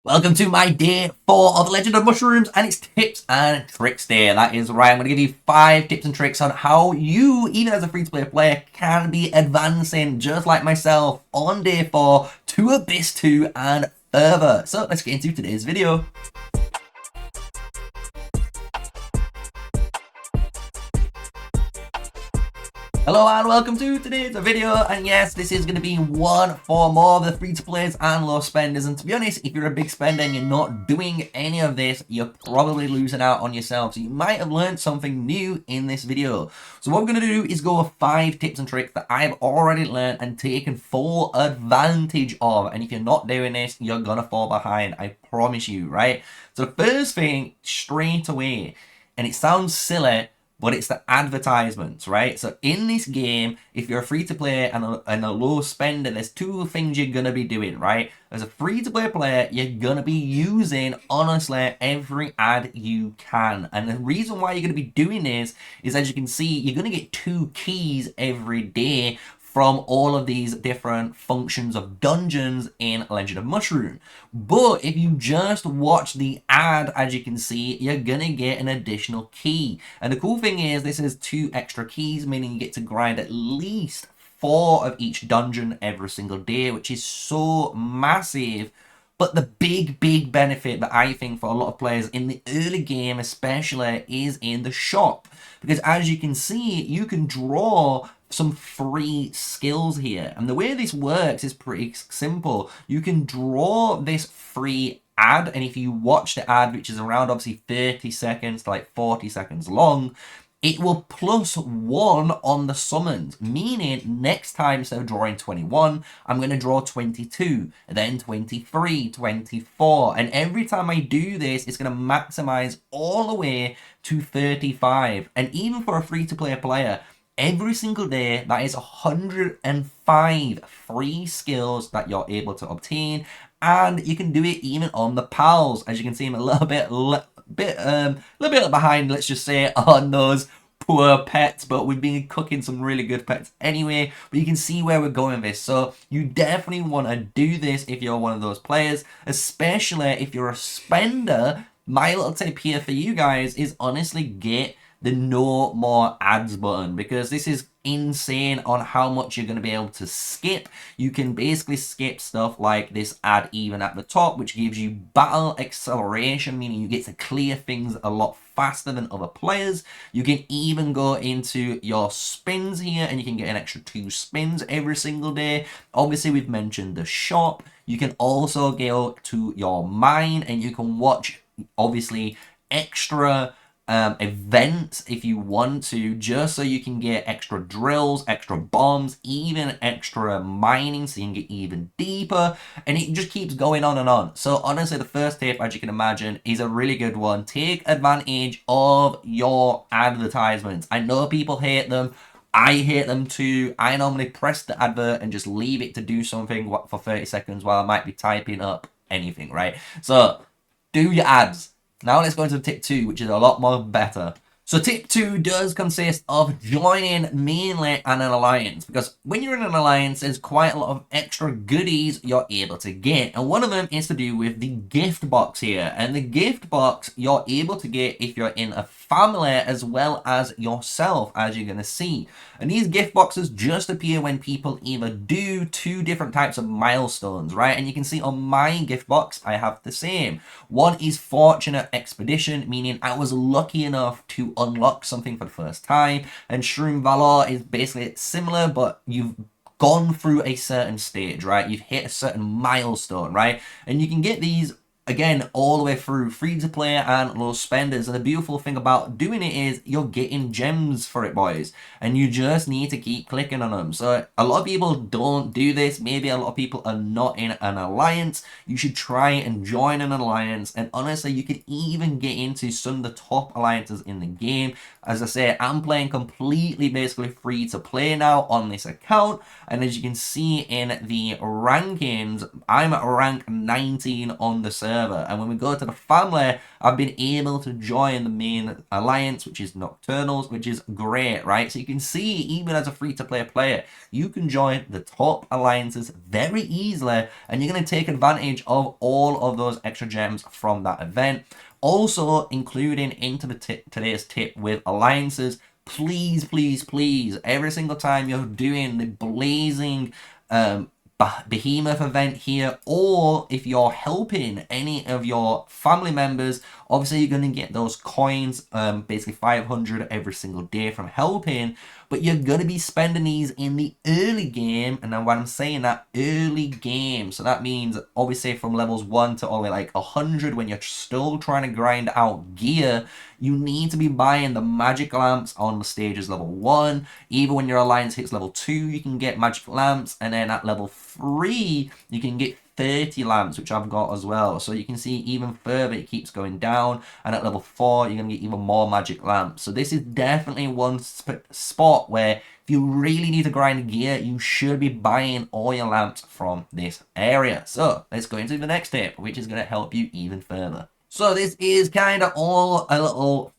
Welcome to my day 4 of the Legend of Mushrooms, and it's tips and tricks day. That is right, I'm going to give you 5 tips and tricks on how you, even as a free-to-play player, can be advancing, just like myself, on day 4 to Abyss 2 and further. So let's get into today's video. Hello and welcome to today's video, and yes, this is going to be one for more of the free-to-plays and low spenders. And to be honest, if you're a big spender and you're not doing any of this, you're probably losing out on yourself. So you might have learned something new in this video. So what we're going to do is go over 5 tips and tricks that I've already learned and taken full advantage of. And if you're not doing this, you're going to fall behind, I promise you, right? So the first thing straight away, and it sounds silly, but it's the advertisements, right? So in this game, if you're a free-to-play and a low spender, there's 2 things you're going to be doing, right? As a free-to-play player, you're going to be using, honestly, every ad you can. And the reason why you're going to be doing this is, as you can see, you're going to get 2 keys every day from all of these different functions of dungeons in Legend of Mushroom. But if you just watch the ad, as you can see, you're gonna get an additional key. And the cool thing is, this is 2 extra keys, meaning you get to grind at least 4 of each dungeon every single day, which is so massive. But the big benefit that I think for a lot of players in the early game especially is in the shop. Because as you can see, you can draw some free skills here. And the way this works is pretty simple. You can draw this free ad, and if you watch the ad, which is around obviously 30 seconds to like 40 seconds long, it will +1 on the summons, meaning next time, instead of drawing 21, I'm going to draw 22, then 23, 24, and every time I do this, it's going to maximize all the way to 35. And even for a free-to-play player, every single day, that is 105 free skills that you're able to obtain, and you can do it even on the pals. As you can see, I'm a little bit behind, let's just say, on those poor pets, but we've been cooking some really good pets anyway. But you can see where we're going with this. So you definitely want to do this if you're one of those players, especially if you're a spender. My little tip here for you guys is honestly get the no more ads button, because this is insane on how much you're going to be able to skip. You can basically skip stuff like this ad even at the top, which gives you battle acceleration, meaning you get to clear things a lot faster than other players. You can even go into your spins here, and you can get an extra 2 spins every single day. Obviously, we've mentioned the shop. You can also go to your mine, and you can watch, obviously, extra events if you want to, just so you can get extra drills, extra bombs, even extra mining, so you can get even deeper, and it just keeps going on and on. So honestly, the first tip, as you can imagine, is a really good one. Take advantage of your advertisements. I know people hate them. I hate them too. I normally press the advert and just leave it to do something for 30 seconds while I might be typing up anything, right? So do your ads. Now let's go into tip 2, which is a lot more better. So tip 2 does consist of joining mainly an alliance, because when you're in an alliance, there's quite a lot of extra goodies you're able to get. And one of them is to do with the gift box here. And the gift box you're able to get if you're in a family as well as yourself, as you're going to see. And these gift boxes just appear when people either do 2 different types of milestones, right? And you can see on my gift box, I have the same. One is Fortunate Expedition, meaning I was lucky enough to unlock something for the first time. And Shroom Valor is basically similar, but you've gone through a certain stage, right? You've hit a certain milestone, right? And you can get these, again, all the way through free-to-play and low spenders. And the beautiful thing about doing it is you're getting gems for it, boys. And you just need to keep clicking on them. So a lot of people don't do this. Maybe a lot of people are not in an alliance. You should try and join an alliance. And honestly, you could even get into some of the top alliances in the game. As I say, I'm playing completely basically free-to-play now on this account. And as you can see in the rankings, I'm at rank 19 on the server. server. And when we go to the family, I've been able to join the main alliance, which is Nocturnals, which is great, right? So you can see, even as a free-to-play player, you can join the top alliances very easily, and you're going to take advantage of all of those extra gems from that event. Also, including into the today's tip with alliances, please, please, please, every single time you're doing the blazing behemoth event here, or if you're helping any of your family members, obviously you're going to get those coins, basically 500 every single day from helping, but you're going to be spending these in the early game. And then when I'm saying that, early game, so that means obviously from levels 1 to only like 100, when you're still trying to grind out gear, you need to be buying the magic lamps on the stages level 1. Even when your alliance hits level 2, you can get magic lamps, and then at level 3, you can get 30 lamps, which I've got as well. So you can see even further it keeps going down, and at level 4 you're going to get even more magic lamps. So this is definitely one spot where if you really need to grind gear, you should be buying all your lamps from this area. So let's go into the next tip, which is going to help you even further. So this is kind of all a little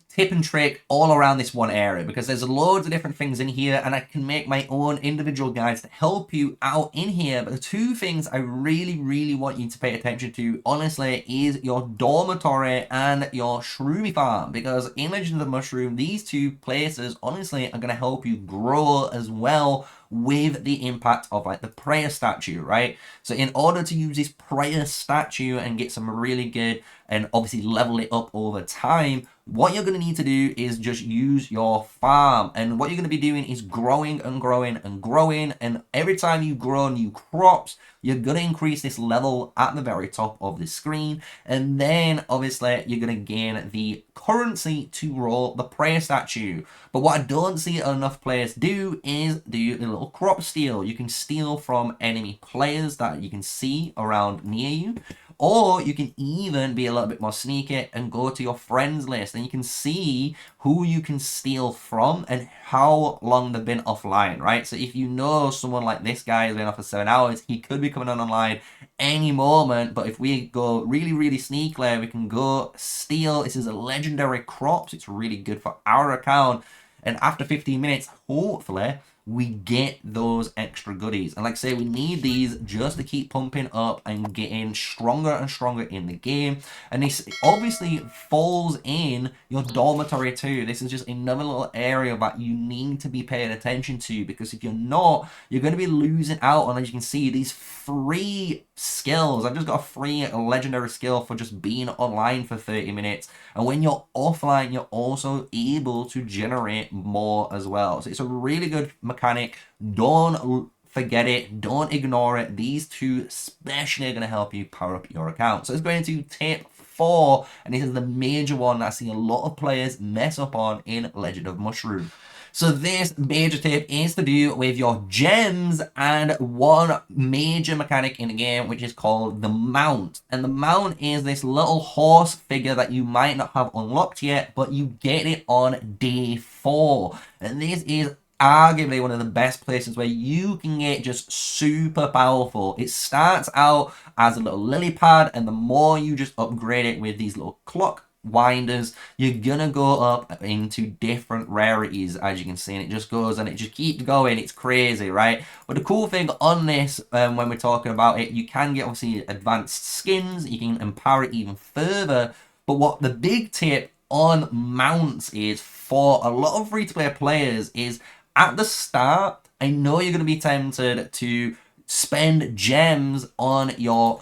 tip and trick all around this one area, because there's loads of different things in here, and I can make my own individual guides to help you out in here. But the two things I really want you to pay attention to, honestly, is your dormitory and your shroomy farm, because in Legend of the Mushroom, these two places honestly are going to help you grow as well with the impact of like the prayer statue, right? So in order to use this prayer statue and get some really good and obviously level it up over time, what you're going to need to do is just use your farm. And what you're going to be doing is growing and growing and growing. And every time you grow new crops, you're going to increase this level at the very top of the screen. And then obviously you're going to gain the currency to roll the prayer statue. But what I don't see enough players do is do a little crop steal. You can steal from enemy players that you can see around near you. Or you can even be a little bit more sneaky and go to your friends list, and you can see who you can steal from and how long they've been offline, right? So if you know someone like this guy has been off for 7 hours, he could be coming on online any moment. But if we go really sneakily, we can go steal. This is a legendary crop, so it's really good for our account. And after 15 minutes, hopefully, we get those extra goodies. And like I say, we need these just to keep pumping up and getting stronger and stronger in the game. And this obviously falls in your dormitory too. This is just another little area that you need to be paying attention to, because if you're not, you're going to be losing out on, as you can see, these free skills. I've just got a free legendary skill for just being online for 30 minutes. And when you're offline, you're also able to generate more as well. So it's a really good mechanic. Don't forget it. Don't ignore it. These two especially are going to help you power up your account. So let's go into tip 4, and this is the major one that I see a lot of players mess up on in Legend of Mushroom. So this major tip is to do with your gems and one major mechanic in the game, which is called the mount. And the mount is this little horse figure that you might not have unlocked yet, but you get it on day 4. And this is arguably one of the best places where you can get just super powerful. It starts out as a little lily pad, and the more you just upgrade it with these little clock winders, you're gonna go up into different rarities, as you can see, and it just goes and it just keeps going. It's crazy, right? But the cool thing on this, when we're talking about it, you can get obviously advanced skins, you can empower it even further. But what the big tip on mounts is for a lot of free-to-play players is, at the start, I know you're going to be tempted to spend gems on your,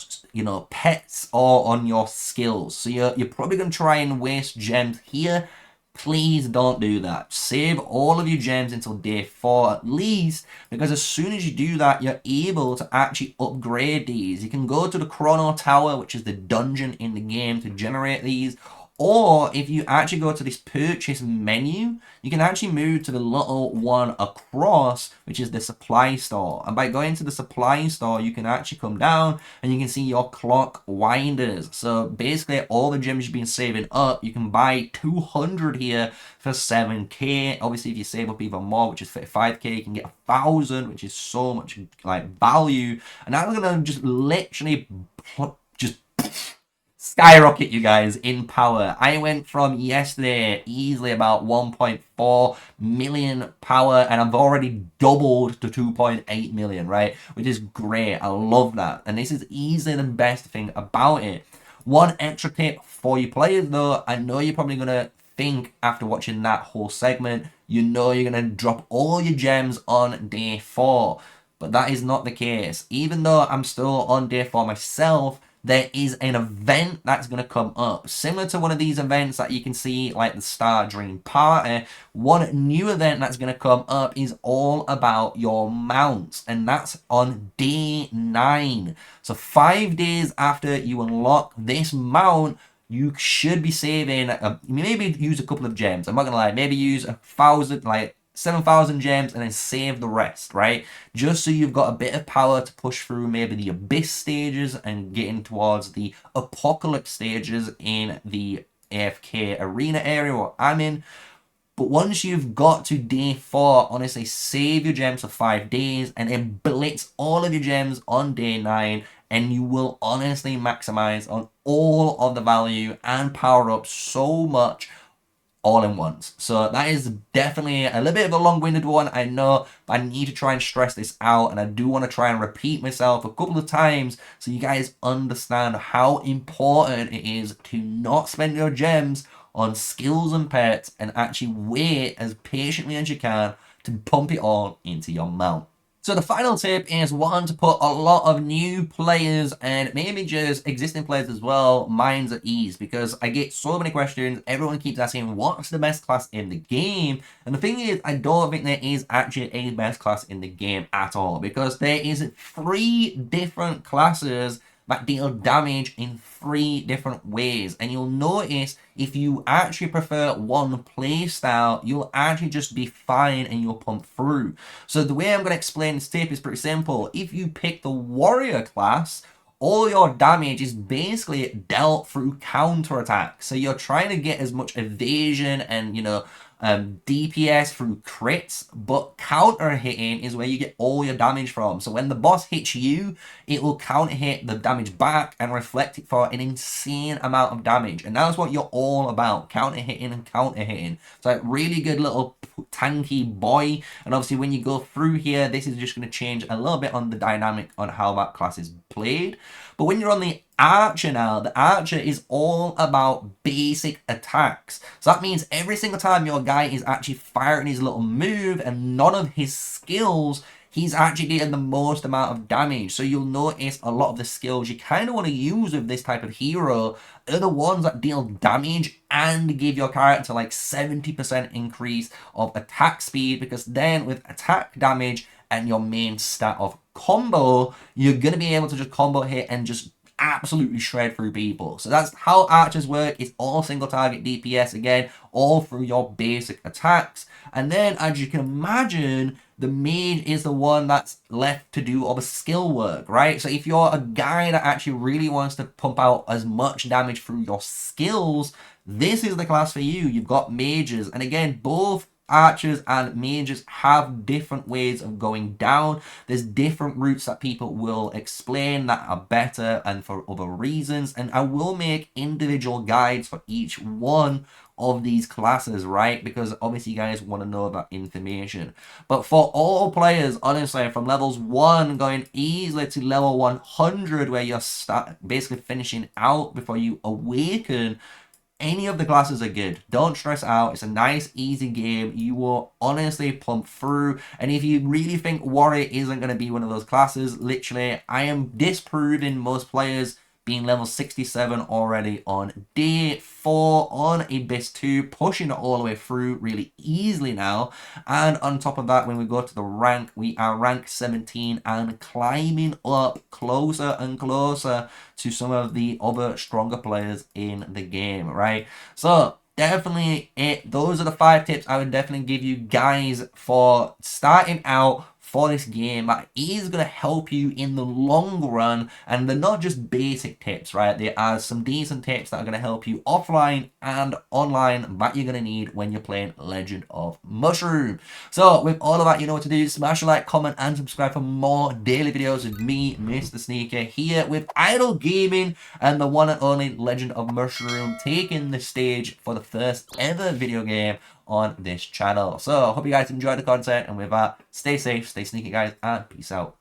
pets or on your skills. So you're probably going to try and waste gems here. Please don't do that. Save all of your gems until day 4 at least, because as soon as you do that, you're able to actually upgrade these. You can go to the Chrono Tower, which is the dungeon in the game, to generate these. Or if you actually go to this purchase menu, you can actually move to the little one across, which is the supply store. And by going to the supply store, you can actually come down and you can see your clock winders. So basically all the gems you've been saving up, you can buy 200 here for 7k. Obviously, if you save up even more, which is 35k, you can get 1,000, which is so much like value. And that's gonna just literally just skyrocket, you guys, in power. I went from yesterday easily about 1.4 million power, and I've already doubled to 2.8 million, right? Which is great. I love that. And this is easily the best thing about it. One extra tip for you players, though, I know you're probably going to think after watching that whole segment, you know you're going to drop all your gems on day 4. But that is not the case. Even though I'm still on day 4 myself, there is an event that's going to come up. Similar to one of these events that you can see, like the Star Dream Party, one new event that's going to come up is all about your mounts, and that's on day 9. So 5 days after you unlock this mount, you should be saving, maybe use a couple of gems. I'm not going to lie, maybe use 1,000, like 7,000 gems and then save the rest, right? Just so you've got a bit of power to push through maybe the Abyss stages and getting towards the Apocalypse stages in the AFK arena area where I'm in. But once you've got to day 4, honestly, save your gems for 5 days and then blitz all of your gems on day 9, and you will honestly maximize on all of the value and power up so much all in once. So that is definitely a little bit of a long-winded one, I know, but I need to try and stress this out, and I do want to try and repeat myself a couple of times so you guys understand how important it is to not spend your gems on skills and pets and actually wait as patiently as you can to pump it all into your mount. So the final tip is one to put a lot of new players and maybe just existing players as well minds at ease, because I get so many questions. Everyone keeps asking what's the best class in the game, and the thing is I don't think there is actually a best class in the game at all, because there is 3 different classes that deal damage in 3 different ways. And you'll notice if you actually prefer one playstyle, you'll actually just be fine and you'll pump through. So the way I'm going to explain this tip is pretty simple. If you pick the warrior class, all your damage is basically dealt through counterattack. So you're trying to get as much evasion and, DPS through crits, but counter hitting is where you get all your damage from. So when the boss hits you, it will counter hit the damage back and reflect it for an insane amount of damage. And that's what you're all about, counter hitting and counter hitting. So like really good little tanky boy. And obviously when you go through here, this is just going to change a little bit on the dynamic on how that class is played. But when you're on the archer now, the archer is all about basic attacks. So that means every single time your guy is actually firing his little move and none of his skills, he's actually getting the most amount of damage. So you'll notice a lot of the skills you kind of want to use with this type of hero are the ones that deal damage and give your character like 70% increase of attack speed, because then with attack damage and your main stat of combo, you're going to be able to just combo hit and just absolutely shred through people. So that's how archers work. It's all single target DPS again, all through your basic attacks. And then as you can imagine, the mage is the one that's left to do all the skill work, right? So if you're a guy that actually really wants to pump out as much damage through your skills, this is the class for you. You've got mages, and again, both archers and mages have different ways of going down. There's different routes that people will explain that are better and for other reasons, and I will make individual guides for each one of these classes, right? Because obviously you guys want to know that information. But for all players, honestly, from levels 1 going easily to level 100, where you're basically finishing out before you awaken, any of the classes are good. Don't stress out. It's a nice, easy game. You will honestly pump through. And if you really think warrior isn't going to be one of those classes, literally, I am disproving most players being level 67 already on day 4 on Abyss 2, pushing it all the way through really easily now. And on top of that, when we go to the rank, we are rank 17 and climbing up closer and closer to some of the other stronger players in the game, right? So definitely those are the 5 tips I would definitely give you guys for starting out for this game that is going to help you in the long run, and they're not just basic tips, right? There are some decent tips that are going to help you offline and online that you're going to need when you're playing Legend of Mushroom. So with all of that, you know what to do. Smash a like, comment, and subscribe for more daily videos with me, MrSneakyy, here with Idle Gaming and the one and only Legend of Mushroom taking the stage for the first ever video game on this channel. So, hope you guys enjoyed the content, and with that, stay safe, stay sneaky, guys, and peace out.